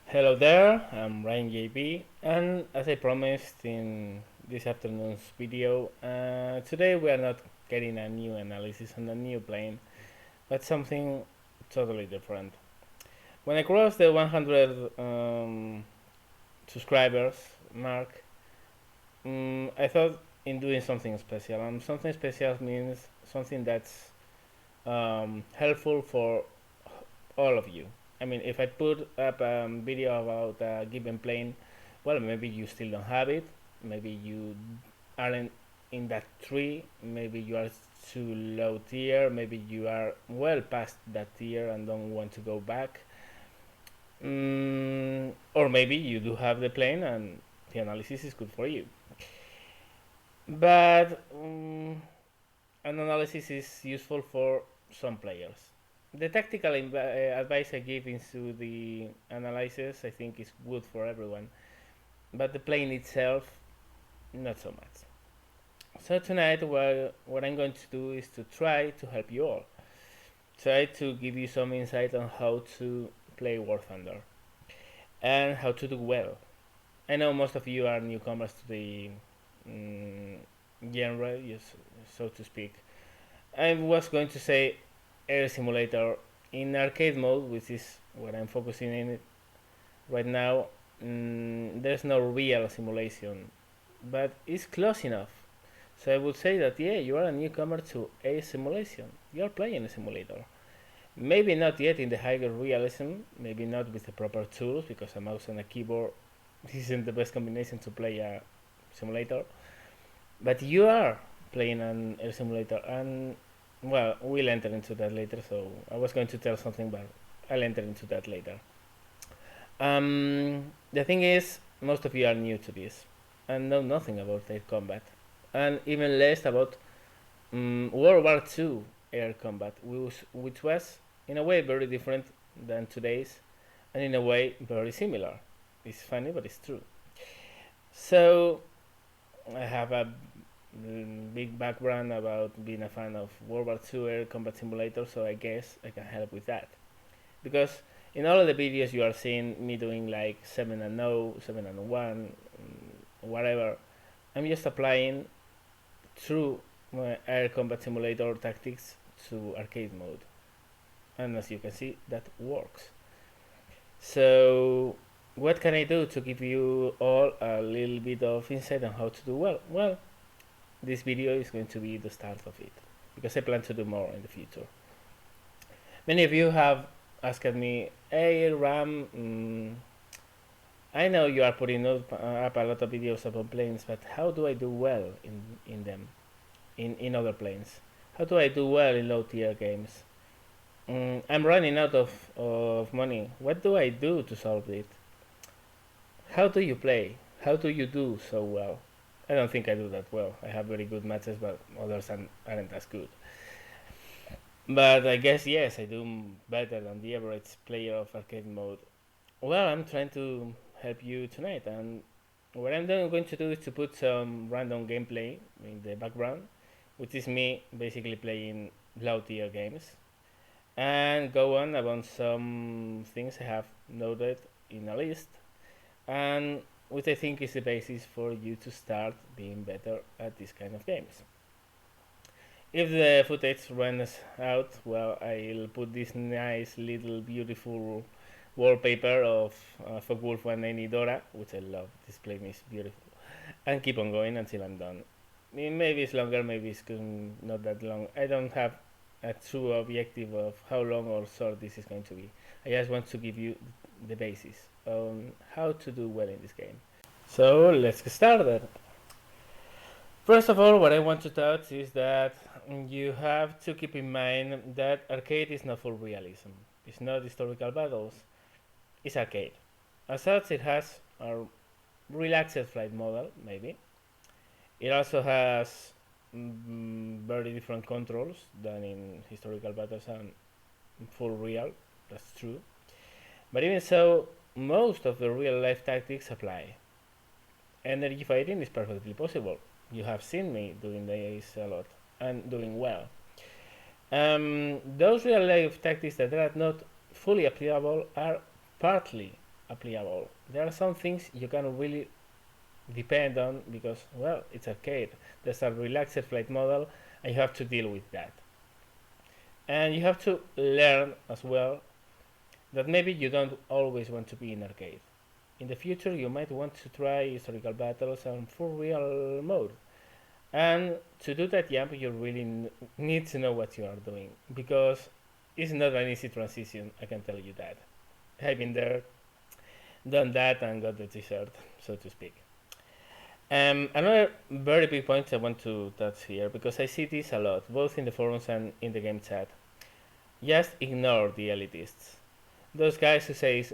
Hello there, I'm Ryan JB, and as I promised in this afternoon's video, today we are not getting a new analysis on a new plane, but something totally different. When I crossed the 100 subscribers mark, I thought in doing something special, and something special means something that's helpful for all of you. I mean, if I put up a video about a given plane, well, maybe you still don't have it. Maybe you aren't in that tree. Maybe you are too low tier. Maybe you are well past that tier and don't want to go back. Or maybe you do have the plane and the analysis is good for you. But an analysis is useful for some players. The tactical advice I give into the analysis I think is good for everyone, but the plane itself, not so much. So tonight, what I'm going to do is to try to help you all. Try to give you some insight on how to play War Thunder and how to do well. I know most of you are newcomers to the mm, genre, yes, so to speak. I was going to say air simulator in arcade mode, which is what I'm focusing in right now. There's no real simulation, but it's close enough. So I would say that yeah, you are a newcomer to a simulation. You are playing a simulator. Maybe not yet in the higher realism, maybe not with the proper tools, because a mouse and a keyboard isn't the best combination to play a simulator. But you are playing an air simulator, and well, we'll enter into that later. So I was going to tell something, but I'll enter into that later. The thing is, most of you are new to this and know nothing about air combat, and even less about World War II air combat, which was in a way very different than today's, and in a way very similar. It's funny, but it's true. So I have a big background about being a fan of World War II air combat simulator, so I guess I can help with that. Because in all of the videos you are seeing me doing like 7 and 0, 7 and 1, whatever, I'm just applying true air combat simulator tactics to arcade mode. And as you can see, that works. So what can I do to give you all a little bit of insight on how to do well? Well, this video is going to be the start of it, because I plan to do more in the future. Many of you have asked me, hey Ram, I know you are putting up a lot of videos about planes, but how do I do well in them, in other planes? How do I do well in low tier games? I'm running out of money. What do I do to solve it? How do you play? How do you do so well? I don't think I do that well. I have very good matches, but others aren't as good. But I guess yes, I do better than the average player of arcade mode. Well, I'm trying to help you tonight, and what I'm going to do is to put some random gameplay in the background, which is me basically playing low tier games, and go on about some things I have noted in a list, and which I think is the basis for you to start being better at this kind of games. If the footage runs out, well, I'll put this nice little beautiful wallpaper of Focke-Wulf 190 Dora, which I love. This plane is beautiful, and keep on going until I'm done. Maybe it's longer, maybe it's not that long. I don't have a true objective of how long or short this is going to be. I just want to give you the basis on how to do well in this game. So let's get started. First of all, what I want to touch is that you have to keep in mind that arcade is not for realism. It's not historical battles. It's arcade. As such, it has a relaxed flight model, maybe. It also has very different controls than in historical battles and full real. That's true. But even so, most of the real life tactics apply. Energy fighting is perfectly possible. You have seen me doing this a lot and doing well. Those real life tactics that are not fully applicable are partly applicable. There are some things you can really depend on because, well, it's arcade. There's a relaxed flight model, and you have to deal with that. And you have to learn as well that maybe you don't always want to be in arcade. In the future, you might want to try historical battles and for real mode. And to do that jump, you really need to know what you are doing because it's not an easy transition. I can tell you that. I've been there, done that, and got the t-shirt, so to speak. Another very big point I want to touch here because I see this a lot, both in the forums and in the game chat. Just ignore the elitists. Those guys who says,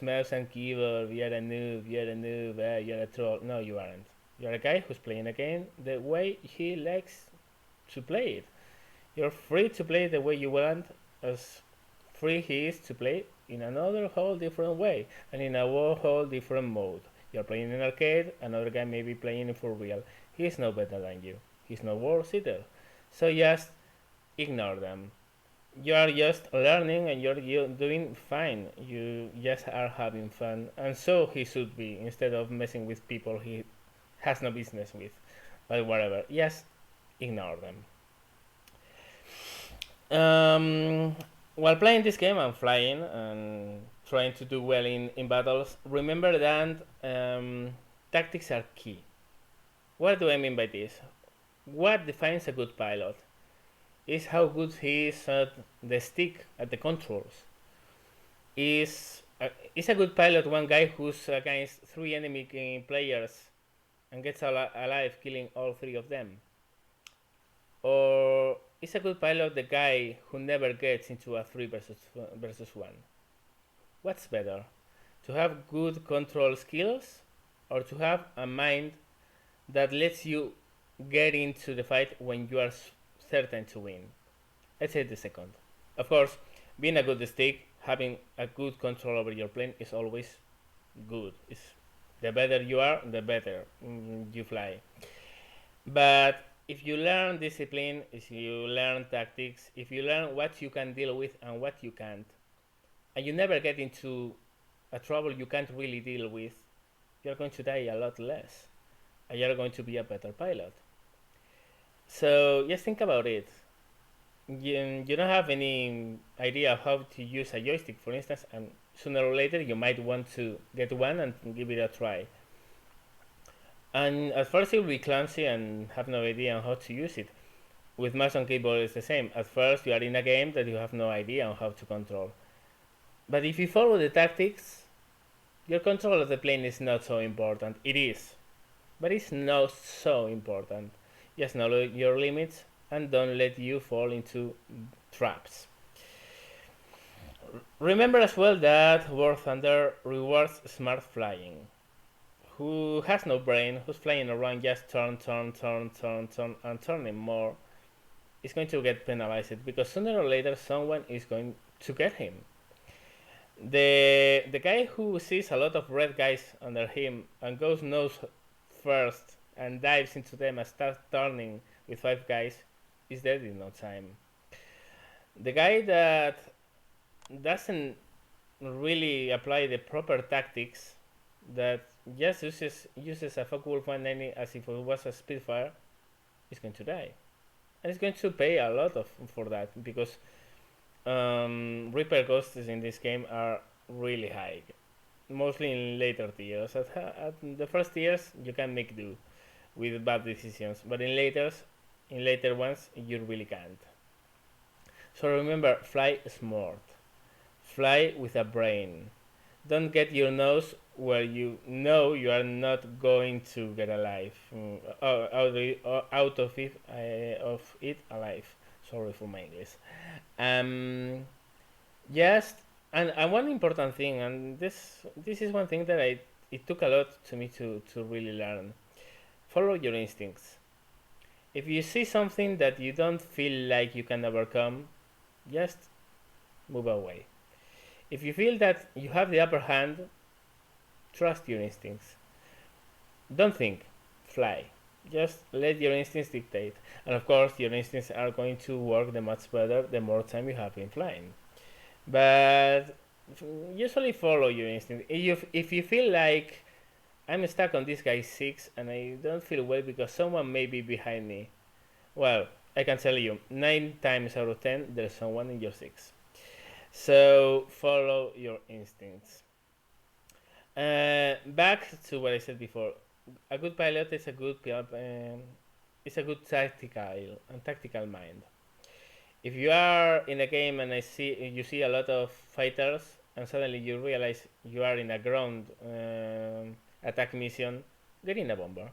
mouse and keyboard, you're a noob, you're a troll. No, you aren't. You're a guy who's playing a game the way he likes to play it. You're free to play the way you want, as free he is to play in another whole different way and in a whole different mode. You're playing in arcade, another guy may be playing it for real. He's no better than you. He's no worse either. So just ignore them. You are just learning and you're doing fine. You just are having fun. And so he should be, instead of messing with people he has no business with. But whatever. Just ignore them. While playing this game and flying and trying to do well in battles, remember that tactics are key. What do I mean by this? What defines a good pilot is how good he is at the stick, at the controls. Is a good pilot one guy who's against 3 enemy players and gets alive killing all 3 of them? Or is a good pilot the guy who never gets into a 3 versus 1? What's better? To have good control skills or to have a mind that lets you get into the fight when you are certain to win? I'd say the second. Of course, being a good stick, having a good control over your plane is always good. The better you are, the better you fly. But if you learn discipline, if you learn tactics, if you learn what you can deal with and what you can't, and you never get into a trouble you can't really deal with, you're going to die a lot less, and you're going to be a better pilot. So just think about it. You don't have any idea of how to use a joystick, for instance, and sooner or later you might want to get one and give it a try. And at first you'll be clumsy and have no idea on how to use it. With mouse and keyboard it's the same. At first you are in a game that you have no idea on how to control. But if you follow the tactics, your control of the plane is not so important. It is, but it's not so important. Just know your limits and don't let you fall into traps. Remember as well that War Thunder rewards smart flying. Who has no brain, who's flying around just turn, and turning more, is going to get penalized because sooner or later someone is going to get him. The guy who sees a lot of red guys under him and goes nose first and dives into them and starts turning with 5 guys is dead in no time. The guy that doesn't really apply the proper tactics, that just uses a Focke-Wulf 190 as if it was a Spitfire, is going to die. And it's going to pay a lot for that because repair costs in this game are really high, mostly in later tiers. At the first tiers you can make do with bad decisions, but in later ones you really can't. So remember, fly smart, fly with a brain. Don't get your nose where you know you are not going to get alive, out of it alive. Sorry for my English. Just and one important thing, and this is one thing that it took a lot to me to really learn. Follow your instincts. If you see something that you don't feel like you can overcome, just move away. If you feel that you have the upper hand, trust your instincts. Don't think, fly. Just let your instincts dictate. And of course, your instincts are going to work the much better the more time you have been flying. But Usually follow your instinct. If you feel like I'm stuck on this guy 6 and I don't feel well because someone may be behind me, well, I can tell you 9 times out of 10 there's someone in your 6. So follow your instincts. Back to what I said before. A good pilot is a good tactical mind. If you are in a game and you see a lot of fighters and suddenly you realize you are in a ground attack mission, get in a bomber.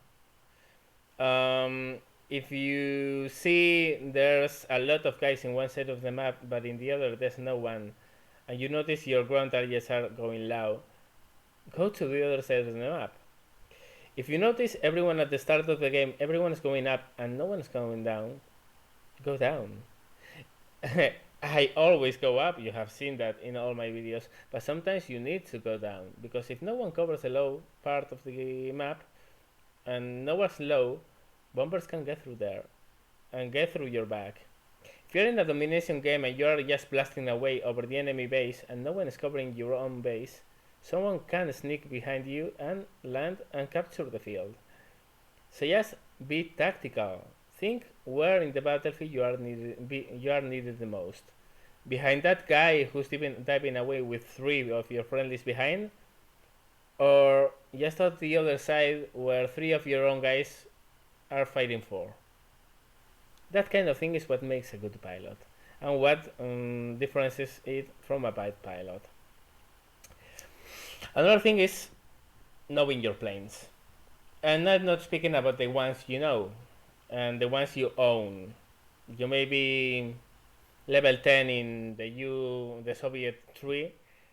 If you see there's a lot of guys in one side of the map but in the other there's no one, and you notice your ground targets are going low, go to the other side of the map. If you notice everyone at the start of the game, everyone is going up and no one is going down, go down. I always go up, you have seen that in all my videos, but sometimes you need to go down, because if no one covers the low part of the map and no one's low, bombers can get through there and get through your back. If you're in a domination game and you're just blasting away over the enemy base and no one is covering your own base, someone can sneak behind you and land and capture the field. So just be tactical. Think where in the battlefield you are needed the most. Behind that guy who's diving away with 3 of your friendlies behind, or just at the other side where 3 of your own guys are fighting for. That kind of thing is what makes a good pilot and what differentiates it from a bad pilot. Another thing is knowing your planes. And I'm not speaking about the ones you know and the ones you own. You may be level 10 in the Soviet tree,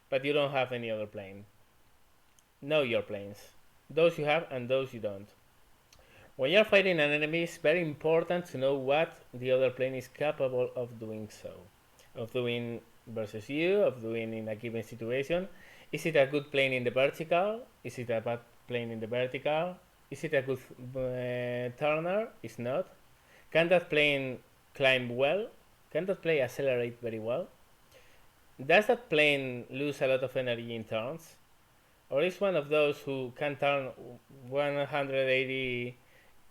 but you don't have any other plane. Know your planes. Those you have and those you don't. When you're fighting an enemy, it's very important to know what the other plane is capable of doing of doing versus you, of doing in a given situation. Is it a good plane in the vertical? Is it a bad plane in the vertical? Is it a good turner? It's not. Can that plane climb well? Can that plane accelerate very well? Does that plane lose a lot of energy in turns? Or is one of those who can turn 180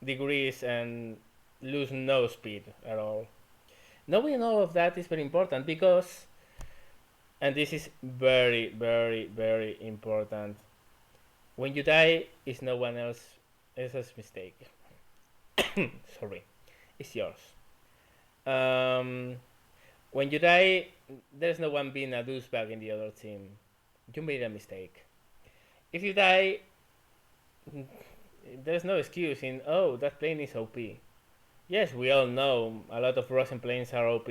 degrees and lose no speed at all? Knowing all of that is very important because, and this is very, very, very important, when you die, it's no one else's mistake. Sorry, it's yours. When you die, there's no one being a douchebag in the other team. You made a mistake. If you die, there's no excuse in, oh, that plane is OP. Yes, we all know a lot of Russian planes are OP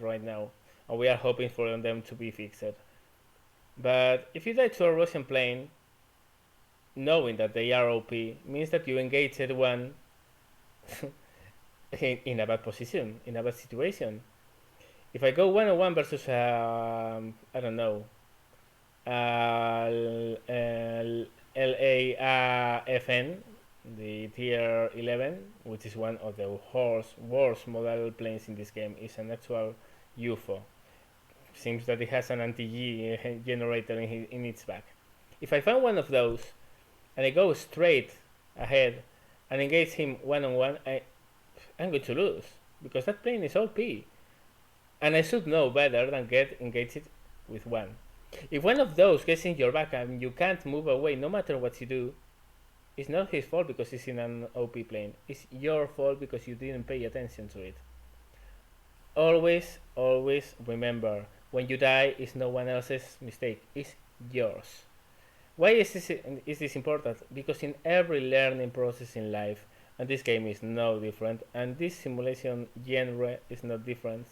right now, and we are hoping for them to be fixed. But if you die to a Russian plane, knowing that they are OP means that you engaged one in a bad position, in a bad situation. If I go 1-on-1 versus, I don't know, LAFN, the tier 11, which is one of the worst model planes in this game, is an actual UFO. Seems that it has an anti-G generator in its back. If I find one of those and I go straight ahead and engage him 1-on-1, I'm going to lose because that plane is OP, and I should know better than get engaged with one. If one of those gets in your back and you can't move away no matter what you do, it's not his fault because he's in an OP plane. It's your fault because you didn't pay attention to it. Always, always remember, when you die, it's no one else's mistake. It's yours. Why is this important? Because in every learning process in life, and this game is no different, and this simulation genre is not different,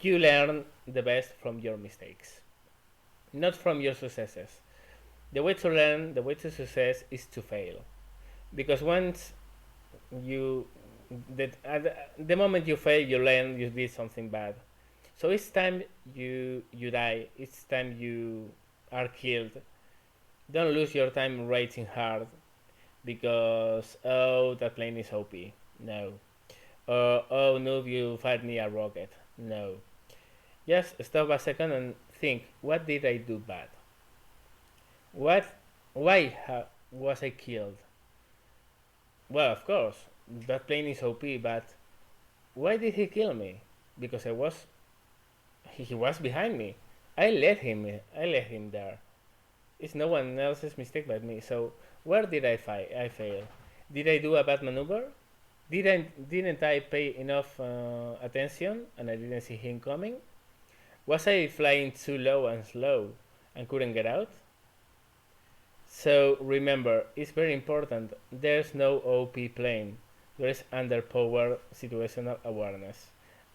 you learn the best from your mistakes, not from your successes. The way to learn, the way to success is to fail. Because once the moment you fail, you learn you did something bad. So each time you die, each time you are killed, don't lose your time raging hard because, oh, that plane is OP. No. Oh, noob, you fired me a rocket. No. Just stop a second and think, what did I do bad? What? Why was I killed? Well, of course, that plane is OP, but why did he kill me? Because he was behind me. I let him. I let him there. It's no one else's mistake but me. So where did I fail? Did I do a bad maneuver? Didn't I pay enough attention and I didn't see him coming? Was I flying too low and slow and couldn't get out? So remember, it's very important. There's no OP plane. There is underpowered situational awareness,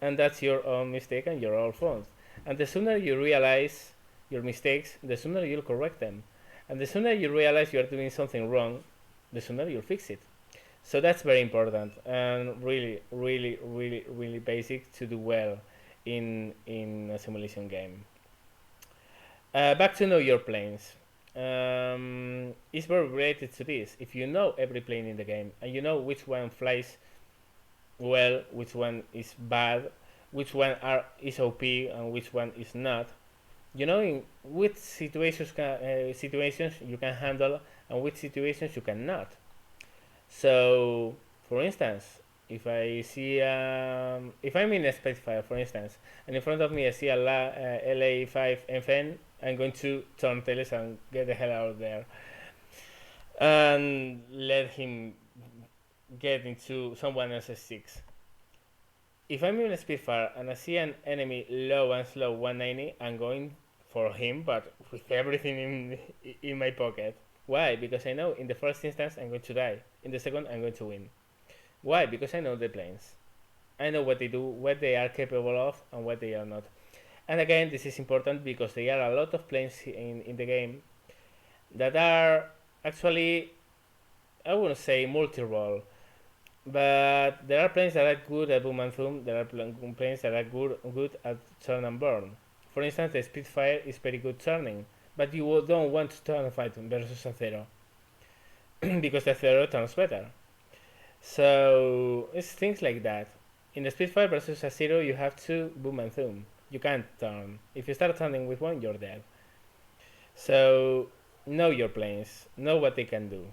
and that's your own mistake and your own fault. And the sooner you realize your mistakes, the sooner you'll correct them, and the sooner you realize you are doing something wrong, the sooner you'll fix it. So that's very important and really, really, really, really basic to do well in a simulation game. Back to know your planes. It's very related to this. If you know every plane in the game and you know which one flies well, which one is bad, which one is OP and which one is not, you know in which situations you can handle and which situations you cannot. So, for instance, if I'm in a Spitfire, for instance, and in front of me I see a LA5 FN, I'm going to turn tails and get the hell out of there and let him get into someone else's six. If I'm in a Spitfire and I see an enemy low and slow 190, I'm going for him, but with everything in my pocket. Why? Because I know in the first instance I'm going to die. In the second, I'm going to win. Why? Because I know the planes. I know what they do, what they are capable of, and what they are not. And again, this is important because there are a lot of planes in the game that are actually, I wouldn't say multi-role, but there are planes that are good at boom and zoom. There are planes that are good at turn and burn. For instance, the Spitfire is very good turning, but you don't want to turn a fight versus a Zero because the Zero turns better. So it's things like that. In the Spitfire versus a Zero, you have to boom and zoom. You can't turn. If you start turning with one, you're dead. So know your planes, know what they can do.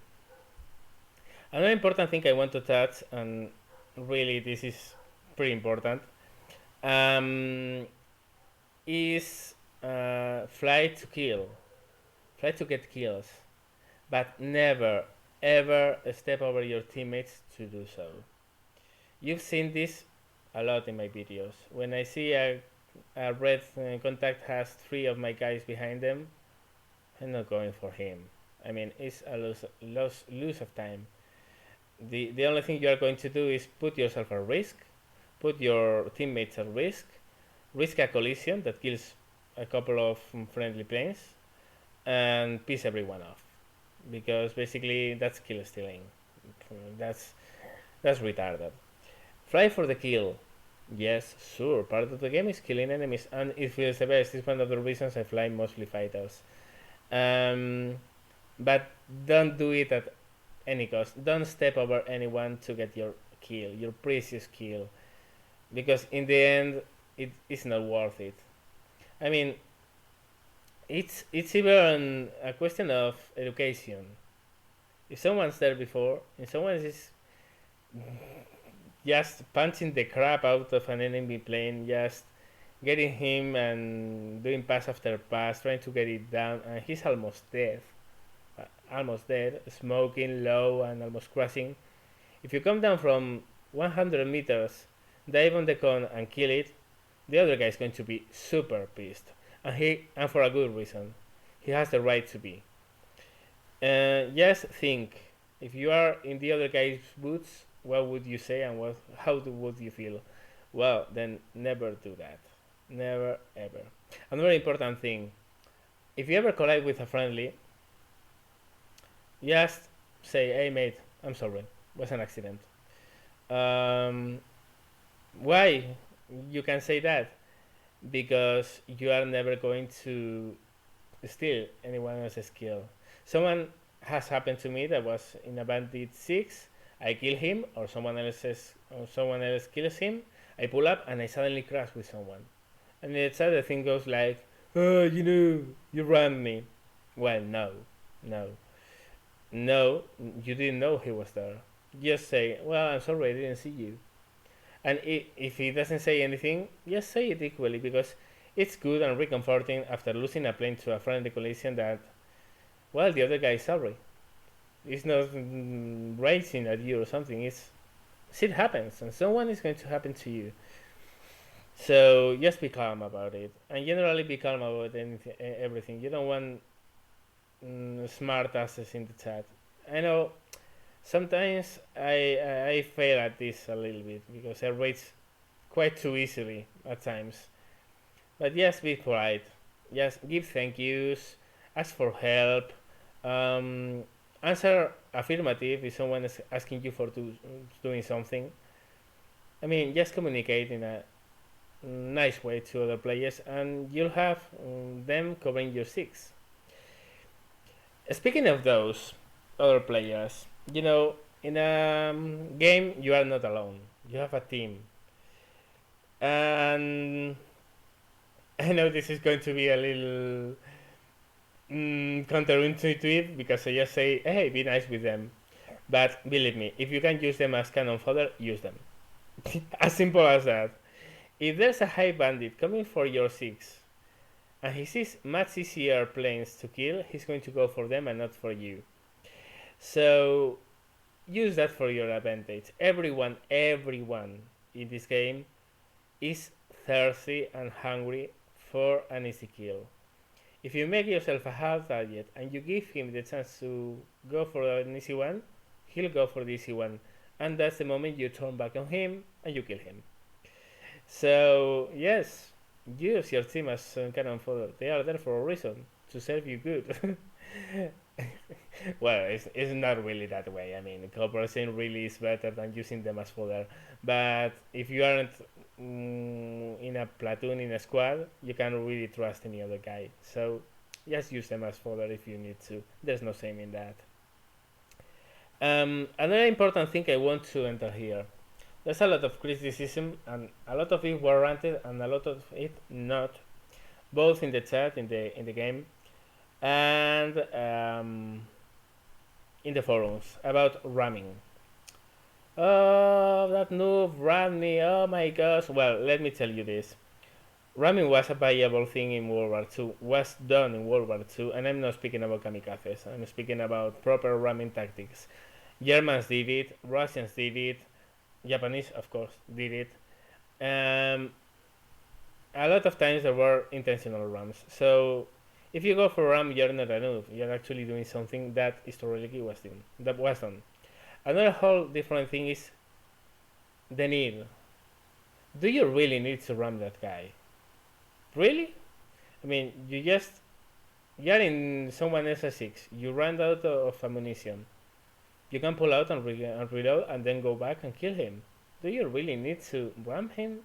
Another important thing I want to touch, and really this is pretty important, is fly to kill, fly to get kills, but never ever step over your teammates to do so. You've seen this a lot in my videos. When I see a red contact has 3 of my guys behind them, I'm not going for him. I mean, it's a lose of time. The only thing you are going to do is put yourself at risk, put your teammates at risk a collision that kills a couple of friendly planes, and piss everyone off. Because basically that's kill stealing. That's retarded. Fly for the kill. Yes, sure. Part of the game is killing enemies, and it feels the best. It's one of the reasons I fly mostly fighters. But don't do it at any cost. Don't step over anyone to get your kill, your precious kill, because in the end, it is not worth it. I mean, it's even a question of education. If someone's there before, if someone is just punching the crap out of an enemy plane, just getting him and doing pass after pass, trying to get it down, and he's almost dead, smoking low and almost crashing. If you come down from 100 meters, dive on the con and kill it, the other guy is going to be super pissed, and for a good reason. He has the right to be. Just think, if you are in the other guy's boots, what would you say and how would you feel? Well, then never do that. Never ever. Another important thing, if you ever collide with a friendly, just say, hey mate, I'm sorry, it was an accident. Why you can say that? Because you are never going to steal anyone else's kill. Someone has happened to me that was in a bandit 6, I kill him, or someone else kills him, I pull up and I suddenly crash with someone. And it's the thing goes like, Oh, you ran me. Well, no, no, no. You didn't know he was there. Just say, well, I'm sorry, I didn't see you. And if he doesn't say anything, just say it equally because it's good and reconforting after losing a plane to a friendly collision that, well, the other guy is sorry. It's not racing at you or something. It's shit happens, and someone is going to happen to you. So just be calm about it, and generally be calm about anything, everything. You don't want smart asses in the chat. I know sometimes I fail at this a little bit because I rage quite too easily at times. But just be polite. Just give thank yous. Ask for help. Um, Answer affirmative if someone is asking you for doing something. I mean, just communicate in a nice way to other players, and you'll have them covering your six. Speaking of those other players, in a game you are not alone. You have a team, and I know this is going to be a little counterintuitive because I just say, hey, be nice with them. But believe me, if you can use them as cannon fodder, use them. As simple as that. If there's a high bandit coming for your six, and he sees much easier planes to kill, he's going to go for them and not for you. So use that for your advantage. Everyone in this game is thirsty and hungry for an easy kill. If you make yourself a hard target and you give him the chance to go for an easy one, he'll go for the easy one. And that's the moment you turn back on him and you kill him. So, yes, use your team as cannon fodder. They are there for a reason, to serve you good. Well, it's not really that way. I mean, cooperation really is better than using them as fodder. But if you aren't in a platoon, in a squad, you can't really trust any other guy. So just use them as fodder if you need to. There's no shame in that. Another important thing I want to enter here. There's a lot of criticism, and a lot of it warranted, and a lot of it not, both in the chat, in the game, and in the forums about ramming. Oh, that noob rammed me! Oh my gosh! Well, let me tell you this. Ramming was a viable thing in World War II, was done in World War II, and I'm not speaking about kamikazes, I'm speaking about proper ramming tactics. Germans did it, Russians did it, Japanese, of course, did it. A lot of times there were intentional rams. So if you go for a ram, you're not a noob. You're actually doing something that historically was done. Another whole different thing is the need. Do you really need to ram that guy? Really? I mean, you're in someone else's six. You ran out of ammunition. You can pull out and reload and then go back and kill him. Do you really need to ram him?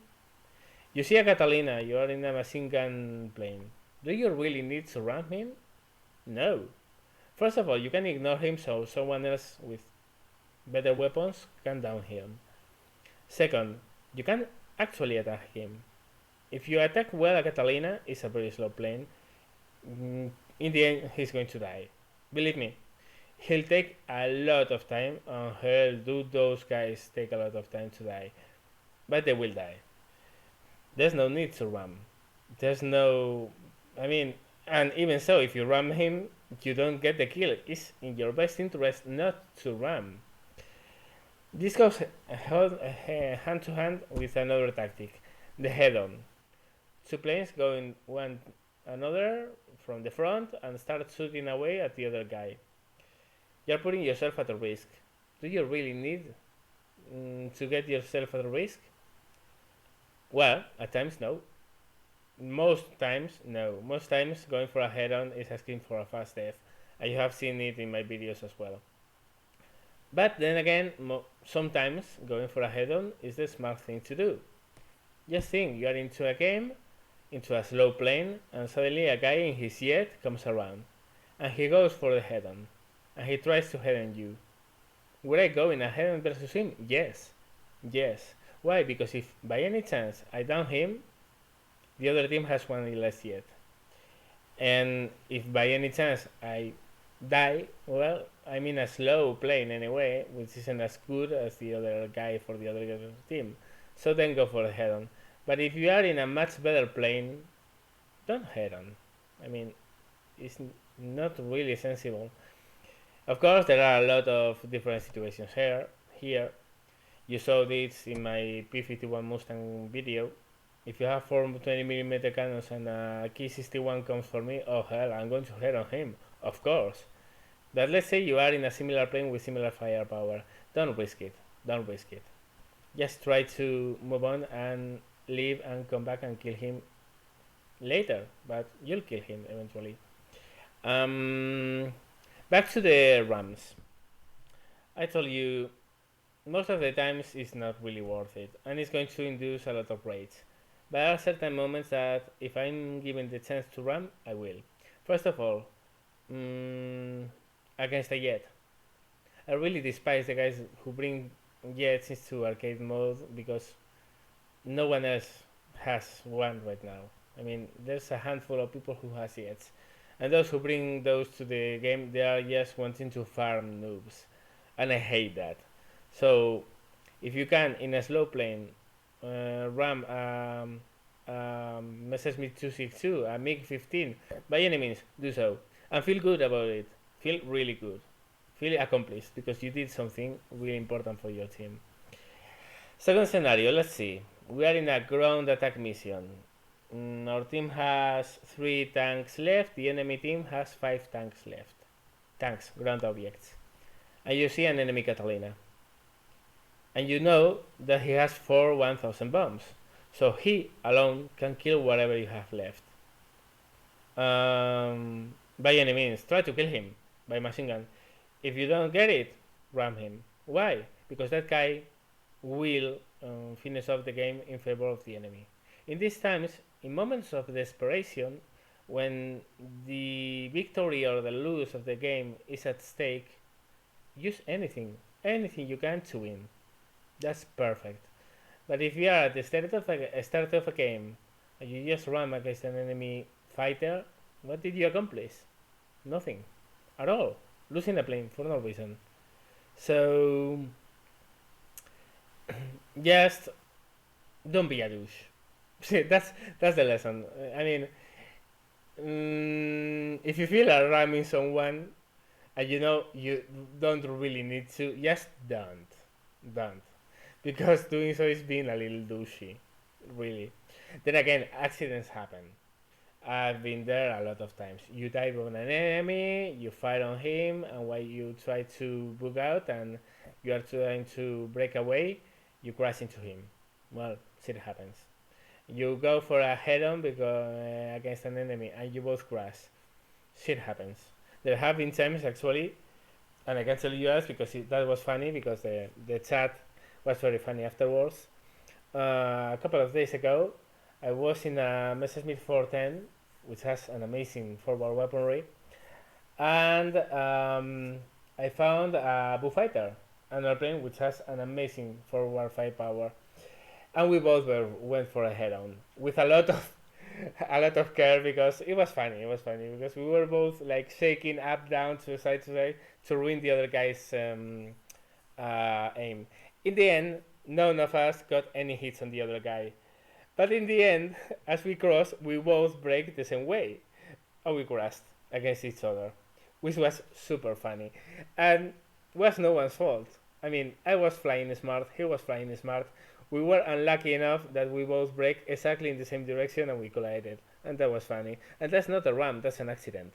You see a Catalina, you are in a machine gun plane. Do you really need to ram him? No. First of all, you can ignore him so someone else with better weapons can down him. Second, you can actually attack him. If you attack well a Catalina, it's a very slow plane. In the end, he's going to die. Believe me, he'll take a lot of time, and hell, do those guys take a lot of time to die. But they will die. There's no need to ram. There's no. I mean, and even so, if you ram him, you don't get the kill. It's in your best interest not to ram. This goes hand to hand with another tactic, the head on. Two planes going one another from the front and start shooting away at the other guy. You're putting yourself at a risk. Do you really need to get yourself at a risk? Well, at times no. Most times no. Most times going for a head-on is asking for a fast death. And you have seen it in my videos as well. But then again, sometimes going for a head-on is the smart thing to do. Just think, you are into a game, into a slow plane, and suddenly a guy in his jet comes around. And he goes for the head-on. And he tries to head-on you. Would I go in a head-on versus him? Yes. Yes. Why? Because if by any chance I down him, the other team has one less yet. And if by any chance I die, well, I'm in a slow plane anyway, which isn't as good as the other guy for the other team. So then go for the head on. But if you are in a much better plane, don't head on. I mean, it's not really sensible. Of course, there are a lot of different situations here. Here, you saw this in my P51 Mustang video. If you have 420mm cannons and a Key 61 comes for me, oh hell, I'm going to head on him, of course. But let's say you are in a similar plane with similar firepower. Don't risk it. Don't risk it. Just try to move on and leave and come back and kill him later, but you'll kill him eventually. Um, Back to the Rams. I told you most of the times it's not really worth it, and it's going to induce a lot of rage. But there are certain moments that if I'm given the chance to ram, I will. First of all, against a jet. I really despise the guys who bring jets into arcade mode because no one else has one right now. I mean, there's a handful of people who has jets, and those who bring those to the game, they are just wanting to farm noobs, and I hate that. So, if you can in a slow plane ram Messerschmitt 262, a MiG 15, by any means, do so, and feel good about it. Feel really good. Feel accomplished because you did something really important for your team. Second scenario, let's see. We are in a ground attack mission. Our team has 3 tanks left, the enemy team has 5 tanks left. Tanks, ground objects. And you see an enemy Catalina. And you know that he has 4 1000 bombs. So he alone can kill whatever you have left. By any means, try to kill him by machine gun. If you don't get it, ram him. Why? Because that guy will finish off the game in favor of the enemy. In these times, in moments of desperation, when the victory or the lose of the game is at stake, use anything you can to win. That's perfect. But if you are at the start of a game and you just run against an enemy fighter, what did you accomplish? Nothing at all. Losing a plane for no reason. So just don't be a douche. that's the lesson. I mean, if you feel like ramming someone and you know you don't really need to, just don't, because doing so is being a little douchey, really. Then again, accidents happen. I've been there a lot of times. You dive on an enemy, you fire on him, and while you try to book out and you are trying to break away, you crash into him. Well, shit happens. You go for a head-on because against an enemy, and you both crash. Shit happens. There have been times actually, and I can tell you guys because that was funny because the chat was very funny afterwards. A couple of days ago, I was in a Messerschmitt 410, which has an amazing forward weaponry, and I found a bullfighter, an airplane which has an amazing forward firepower, and we both went for a head-on with a lot of care because it was funny. It was funny because we were both like shaking up, down, to side to ruin the other guy's aim. In the end, none of us got any hits on the other guy. But in the end, as we crossed, we both break the same way. And we crashed against each other, which was super funny. And was no one's fault. I mean, I was flying smart, he was flying smart. We were unlucky enough that we both break exactly in the same direction and we collided. And that was funny. And that's not a ram, that's an accident.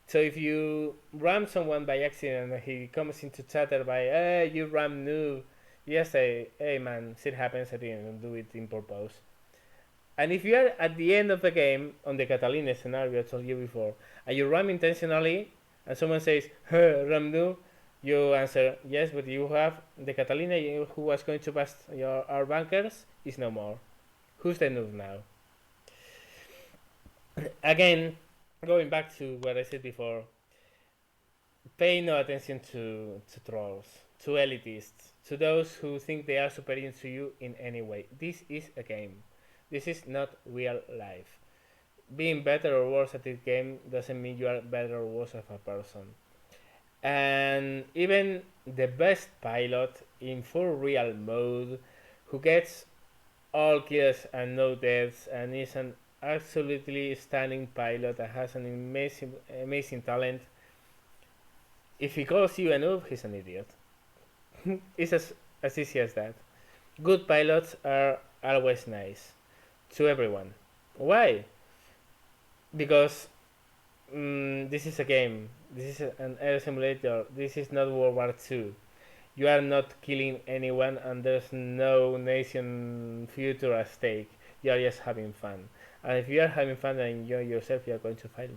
So if you ram someone by accident and he comes into chatter by, hey, you ram noob, you just say, hey man, shit happens, I didn't do it in purpose. And if you are at the end of the game, on the Catalina scenario I told you before, and you ram intentionally, and someone says, huh, ram noob, you answer, yes, but you have the Catalina who was going to pass our bunkers is no more. Who's the noob now? Again, going back to what I said before, pay no attention to trolls, to elitists, to those who think they are superior to you in any way. This is a game. This is not real life. being better or worse at this game doesn't mean you are better or worse as a person. And even the best pilot in full real mode, who gets all kills and no deaths and is an absolutely stunning pilot that has an amazing talent, if he calls you a noob, he's an idiot. It's as easy as that. Good pilots are always nice to everyone. Why? Because this is a game. This is an air simulator. This is not World War II. You are not killing anyone, and there's no nation future at stake. You are just having fun. And if you are having fun and enjoy yourself, you are going to fly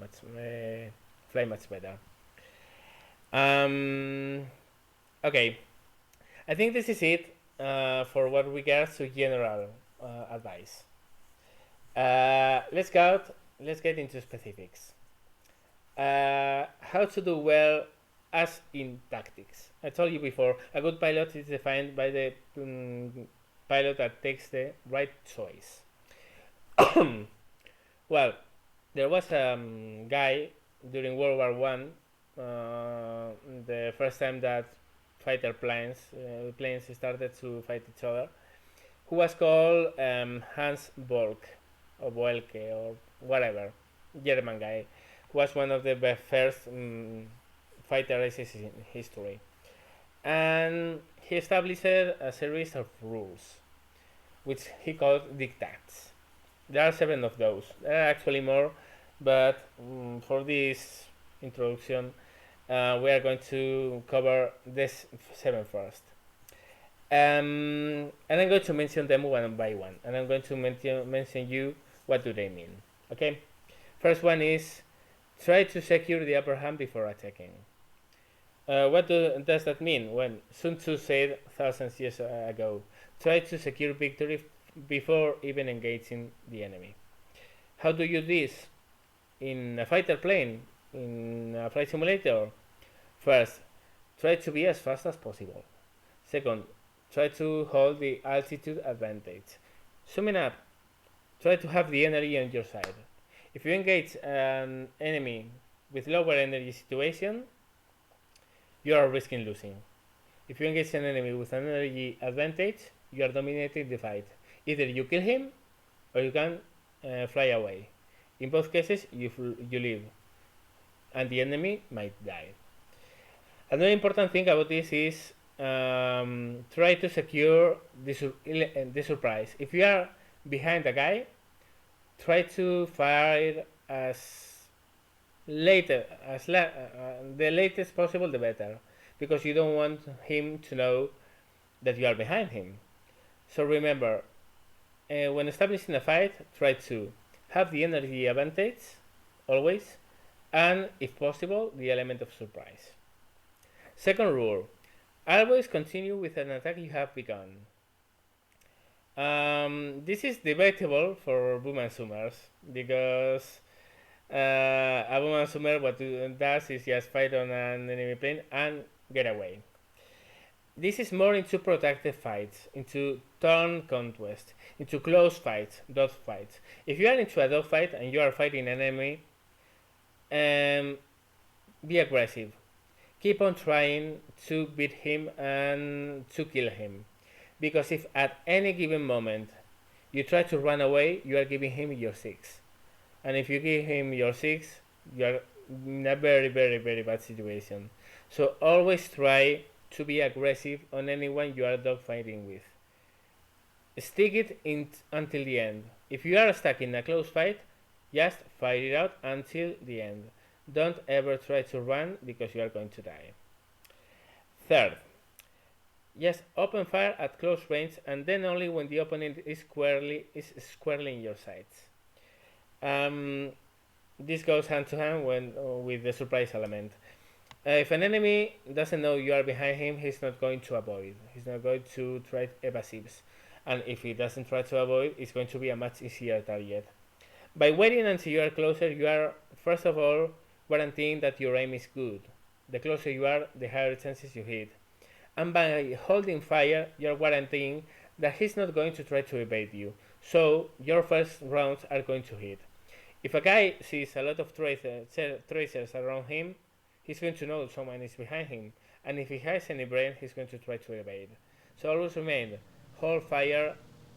much better. Okay, I think this is it for what regards to general advice. Let's get into specifics. How to do well as in tactics. I told you before, a good pilot is defined by the pilot that takes the right choice. Well, there was a guy during World War One, the first time that fighter planes started to fight each other, who was called Hans Boelcke or whatever, German guy, who was one of the first fighter races in history. And he established a series of rules, which he called diktats. There are 7 of those. There are actually more, but for this introduction, we are going to cover this 7 first. And I'm going to mention them one by one, and I'm going to mention you what do they mean. Okay? First one is try to secure the upper hand before attacking. What does that mean? When Sun Tzu said thousands years ago, try to secure victory before even engaging the enemy. How do you do this? In a fighter plane, in a flight simulator? First, try to be as fast as possible. Second, try to hold the altitude advantage. Summing up, try to have the energy on your side. If you engage an enemy with lower energy situation, you are risking losing. If you engage an enemy with an energy advantage, you are dominating the fight. Either you kill him or you can fly away. In both cases, you live, and the enemy might die. Another important thing about this is try to secure the surprise. If you are behind a guy, try to fire the latest possible, the better, because you don't want him to know that you are behind him. So remember, when establishing a fight, try to have the energy advantage always, and if possible, the element of surprise. Second rule: always continue with an attack you have begun. This is debatable for boom and summers because a boom and summer what it does is just fight on an enemy plane and get away. This is more into protective fights, into turn conquest, into close fights, dog fights. If you are into a dog fight and you are fighting an enemy, be aggressive. Keep on trying to beat him and to kill him. Because if at any given moment you try to run away, you are giving him your 6. And if you give him your 6, you are in a very, very, very bad situation. So always try to be aggressive on anyone you are dogfighting with. Stick it until the end. If you are stuck in a close fight, just fight it out until the end. Don't ever try to run because you are going to die. Third, just open fire at close range and then only when the opponent is squarely in your sights. This goes hand to hand with the surprise element. If an enemy doesn't know you are behind him, he's not going to avoid. He's not going to try evasives. And if he doesn't try to avoid, it's going to be a much easier target. By waiting until you are closer, you are, first of all, guaranteeing that your aim is good. The closer you are, the higher chances you hit. And by holding fire, you are guaranteeing that he's not going to try to evade you. So, your first rounds are going to hit. If a guy sees a lot of tracers around him, he's going to know someone is behind him, and if he has any brain, he's going to try to evade. So always remain, hold fire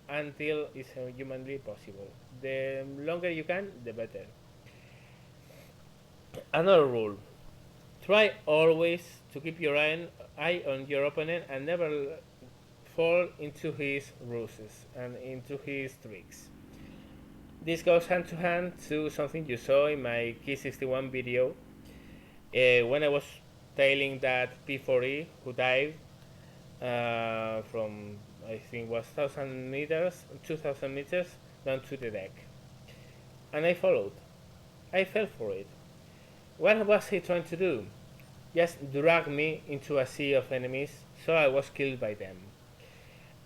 until it's humanly possible. The longer you can, the better. Another rule: try always to keep your eye on your opponent and never fall into his ruses and into his tricks. This goes hand to hand to something you saw in my Key 61 video when I was tailing that P4E who dived from I think was 1000 meters, 2000 meters down to the deck. And I followed. I fell for it. What was he trying to do? Just drag me into a sea of enemies so I was killed by them.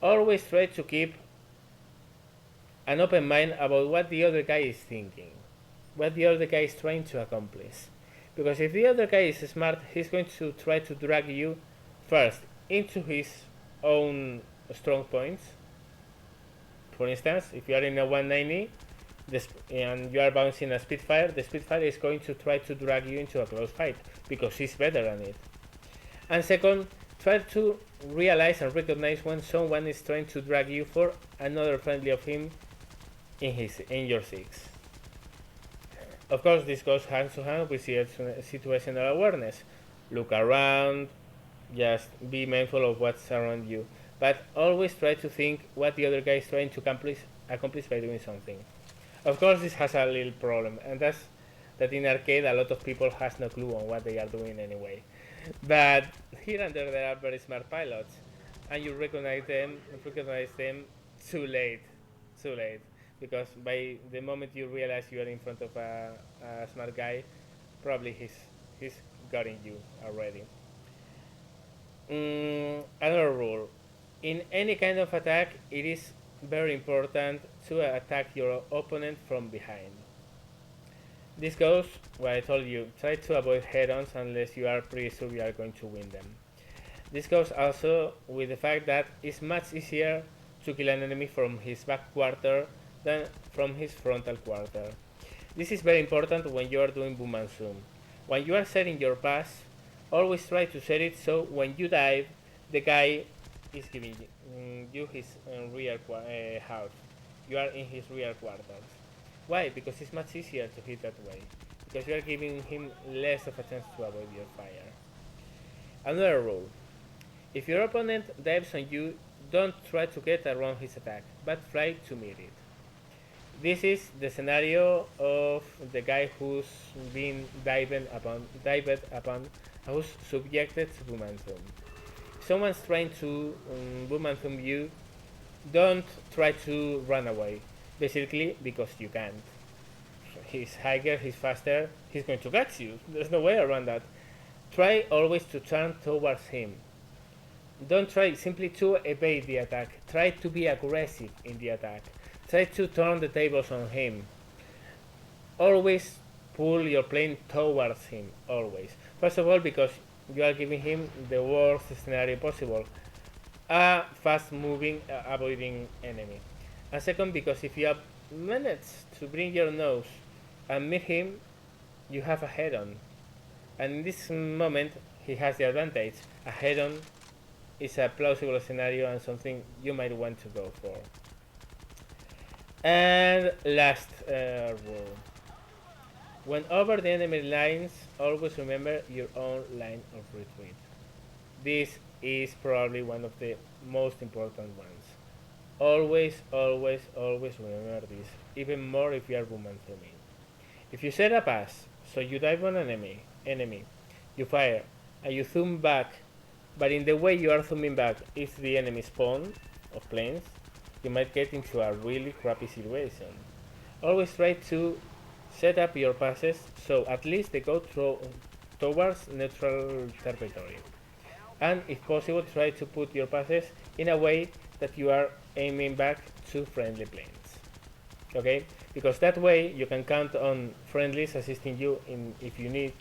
Always try to keep an open mind about what the other guy is thinking, what the other guy is trying to accomplish. Because if the other guy is smart, he's going to try to drag you first into his own strong points. For instance, if you are in a 190 and you are bouncing a Spitfire, the Spitfire is going to try to drag you into a close fight because he's better than it. And second, try to realize and recognize when someone is trying to drag you for another friendly of him in your six. Of course, this goes hand to hand with situational awareness. Look around, just be mindful of what's around you, but always try to think what the other guy is trying to accomplish by doing something. Of course, this has a little problem, and that's that in arcade a lot of people has no clue on what they are doing anyway. But here and there are very smart pilots, and you recognize them too late, because by the moment you realize you are in front of a smart guy, probably he's gotten you already. Another rule: in any kind of attack, it is very important to attack your opponent from behind. This goes what I told you, try to avoid head-ons unless you are pretty sure you are going to win them. This goes also with the fact that it's much easier to kill an enemy from his back quarter than from his frontal quarter. This is very important when you are doing boom and zoom. When you are setting your pass, always try to set it so when you dive, the guy is giving you his rear half. You are in his rear quarters. Why? Because it's much easier to hit that way. Because you are giving him less of a chance to avoid your fire. Another rule: if your opponent dives on you, don't try to get around his attack, but try to meet it. This is the scenario of the guy who's been dived upon, who's subjected to boom and zoom. If someone's trying to boom and zoom you, don't try to run away. Basically, because you can't. He's higher, he's faster, he's going to catch you. There's no way around that. Try always to turn towards him. Don't try simply to evade the attack. Try to be aggressive in the attack. Try to turn the tables on him. Always pull your plane towards him, always. First of all, because you are giving him the worst scenario possible. A fast moving, avoiding enemy. And second, because if you have managed to bring your nose and meet him, you have a head-on. And in this moment, he has the advantage. A head-on is a plausible scenario and something you might want to go for. And last rule: when over the enemy lines, always remember your own line of retreat. This is probably one of the most important ones. Always remember this, even more if you are boom and zooming. If you set a pass, so you dive on an enemy, you fire, and you zoom back, but in the way you are zooming back is the enemy spawn of planes, you might get into a really crappy situation. Always try to set up your passes so at least they go towards neutral territory. And if possible, try to put your passes in a way that you are aiming back to friendly planes. Okay? Because that way you can count on friendlies assisting you if you need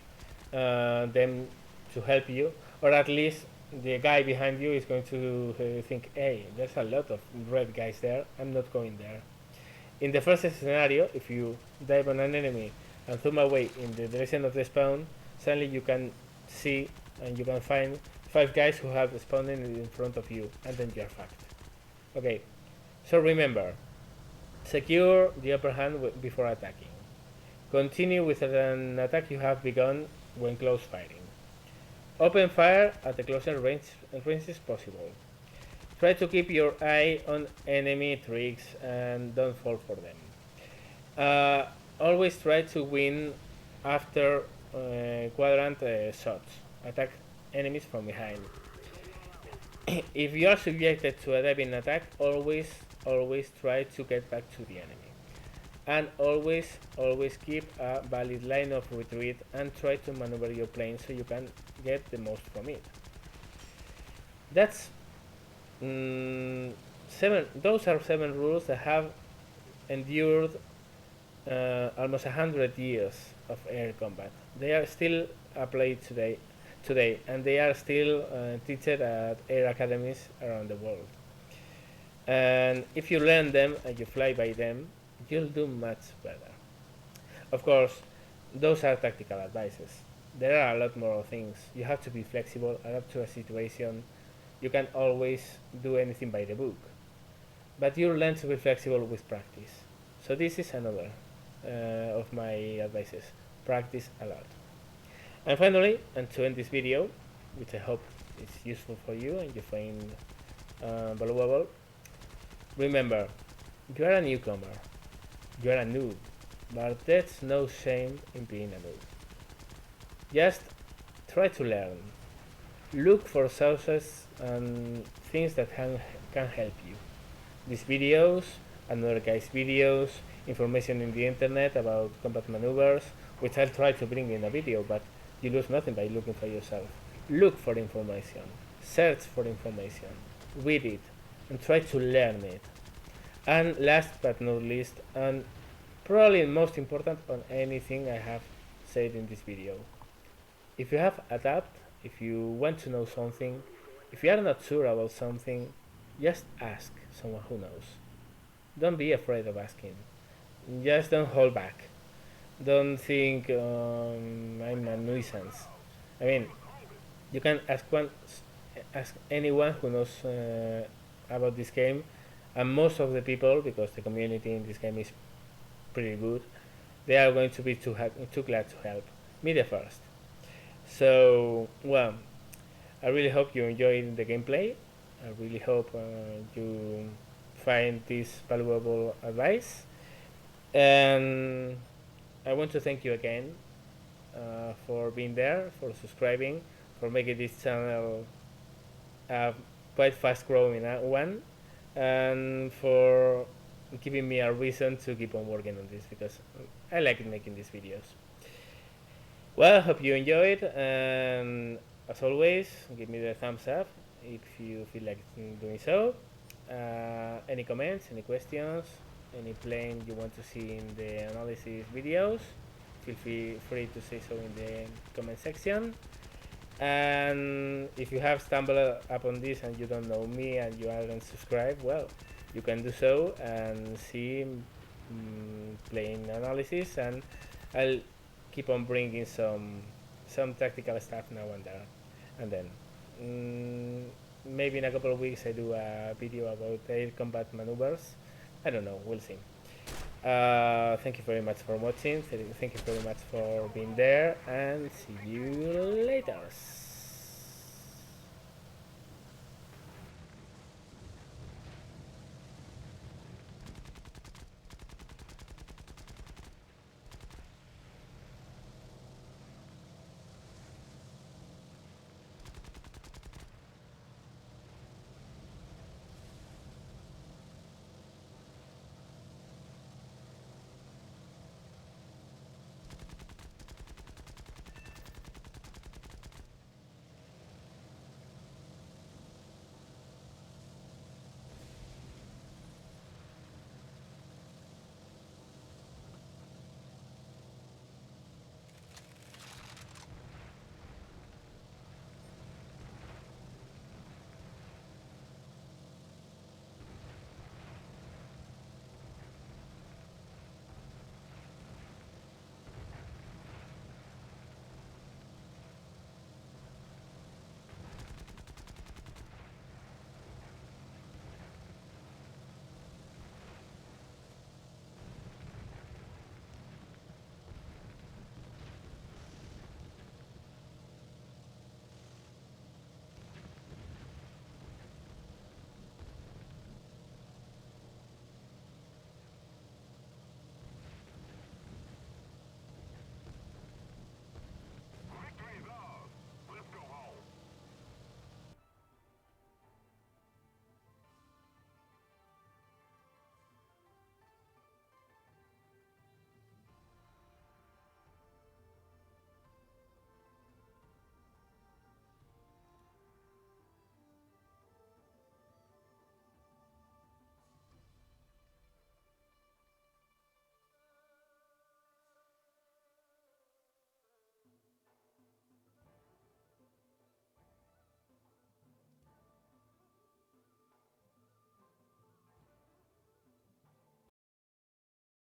them to help you, or at least the guy behind you is going to think, hey, there's a lot of red guys there, I'm not going there. In the first scenario, if you dive on an enemy and zoom away in the direction of the spawn, suddenly you can see and you can find 5 guys who have spawned in front of you, and then you are fucked. Okay, so remember, secure the upper hand before attacking. Continue with an attack you have begun when close fighting. Open fire at the closest ranges possible. Try to keep your eye on enemy tricks and don't fall for them. Always try to win after quadrant shots. Attack enemies from behind. If you are subjected to a diving attack, always try to get back to the enemy. And always keep a valid line of retreat and try to maneuver your plane so you can get the most from it. That's those are 7 rules that have endured almost 100 years of air combat. They are still applied today, and they are still taught at air academies around the world. And if you learn them and you fly by them, you'll do much better. Of course, those are tactical advices. There are a lot more things. You have to be flexible, adapt to a situation. You can't always do anything by the book, but you learn to be flexible with practice. So this is another of my advices. Practice a lot. And finally, and to end this video, which I hope is useful for you and you find valuable, remember, you are a newcomer, you are a noob, but there's no shame in being a noob. Just try to learn. Look for sources and things that can help you. These videos, another guy's videos, information in the internet about combat maneuvers, which I'll try to bring in a video, but you lose nothing by looking for yourself. Look for information, search for information, read it, and try to learn it. And last but not least, and probably most important on anything I have said in this video, if you have a doubt, if you want to know something, if you are not sure about something, just ask someone who knows. Don't be afraid of asking. Just don't hold back. Don't think I'm a nuisance. I mean, you can ask anyone who knows about this game, and most of the people, because the community in this game is pretty good, they are going to be too glad to help. Me the first. So, well, I really hope you enjoyed the gameplay. I really hope you find this valuable advice. And I want to thank you again for being there, for subscribing, for making this channel quite fast growing one, and for giving me a reason to keep on working on this, because I like making these videos. Well, I hope you enjoyed, and as always, give me the thumbs up if you feel like doing so. Any comments, any questions, any plane you want to see in the analysis videos, feel free to say so in the comment section. And if you have stumbled upon this and you don't know me and you haven't subscribed, well, you can do so and see plane analysis, and I'll keep on bringing some tactical stuff now and then. Maybe in a couple of weeks I do a video about air combat maneuvers. I don't know, we'll see. Thank you very much for watching. Thank you very much for being there, and see you later.